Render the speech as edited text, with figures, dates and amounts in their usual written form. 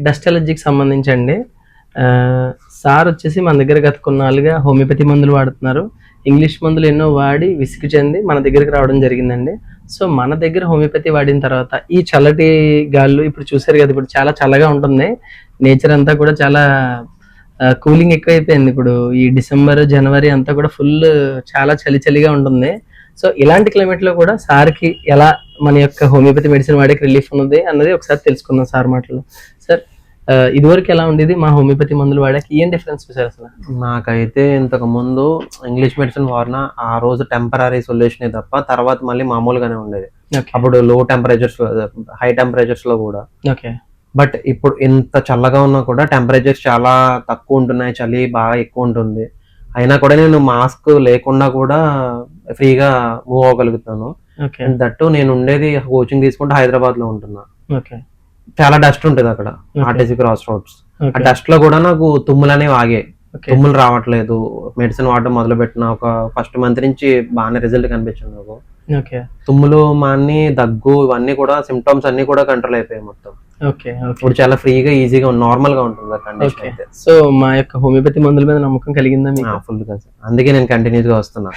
Dust అలర్జీకి సంబంధించండి. Sir వచ్చేసి మన దగ్గర గత కొన్నాళ్ళుగా హోమియోపతి మందులు వాడుతున్నారు. ఇంగ్లీష్ మందులు ఎన్నో వాడి విసుగు చెంది మన దగ్గరికి రావడం జరిగిందండి. సో మన దగ్గర హోమియోపతి వాడిన తర్వాత ఈ చల్లటి గాళ్ళు ఇప్పుడు చూసారు కదా, ఇప్పుడు చాలా చల్లగా ఉంటుంది. నేచర్ అంతా కూడా చాలా కూలింగ్ ఎక్కువైపోయింది. ఇప్పుడు ఈ డిసెంబర్ జనవరి అంతా కూడా ఫుల్ చాలా చలి చలిగా ఉంటుంది. సో ఇలాంటి క్లైమేట్లో కూడా సార్కి ఎలా మన యొక్క హోమియోపతి మెడిసిన్ వాడేకి రిలీఫ్ ఉన్నది అన్నది ఒకసారి తెలుసుకుందాం సార్ మాటలు. సార్ ఇదివరకు ఎలా ఉండేది, మా హోమియోపతి మందులు వాడాక ఏం డిఫరెన్స్ చూసారు అసలు? నాకైతే ఇంతకు ముందు ఇంగ్లీష్ మెడిసిన్ వాడిన ఆ రోజు టెంపరీ సొల్యూషన్ తప్ప తర్వాత మళ్ళీ మామూలుగానే ఉండేది. అప్పుడు లో టెంపరేచర్స్, హై టెంపరేచర్స్ లో కూడా. ఓకే. బట్ ఇప్పుడు ఇంత చల్లగా ఉన్నా కూడా టెంపరేచర్స్ చాలా తక్కువ ఉంటున్నాయి, చలి బాగా ఎక్కువ ఉంటుంది. అయినా కూడా నేను మాస్క్ లేకుండా కూడా ఫ్రీగా మూవ్ అవ్వగలుగుతాను. దట్టు నేను ఉండేది కోచింగ్ తీసుకుంటే హైదరాబాద్ లో ఉంటున్నా. చాలా డస్ట్ ఉంటుంది అక్కడ, ఆర్టీసీ క్రాస్ రోడ్స్. ఆ డస్ట్ లో కూడా నాకు తుమ్ములు అనేవి ఆగాయి. తుమ్ములు రావట్లేదు. మెడిసిన్ వాడడం మొదలు పెట్టిన ఒక ఫస్ట్ మంత్ నుంచి బాగానే రిజల్ట్ కనిపించింది నాకు. తుమ్ములు మాన్ని, దగ్గు, ఇవన్నీ కూడా సిమ్టమ్స్ అన్ని కూడా కంట్రోల్ అయిపోయాయి మొత్తం. ఇప్పుడు చాలా ఫ్రీగా ఈజీగా నార్మల్ గా ఉంటుంది కండిషన్ అయితే. సో మా యొక్క హోమియోపతి మందుల మీద నమ్మకం కలిగిందా? ఫుల్ గా. అందుకే నేను కంటిన్యూస్ గా వస్తున్నా.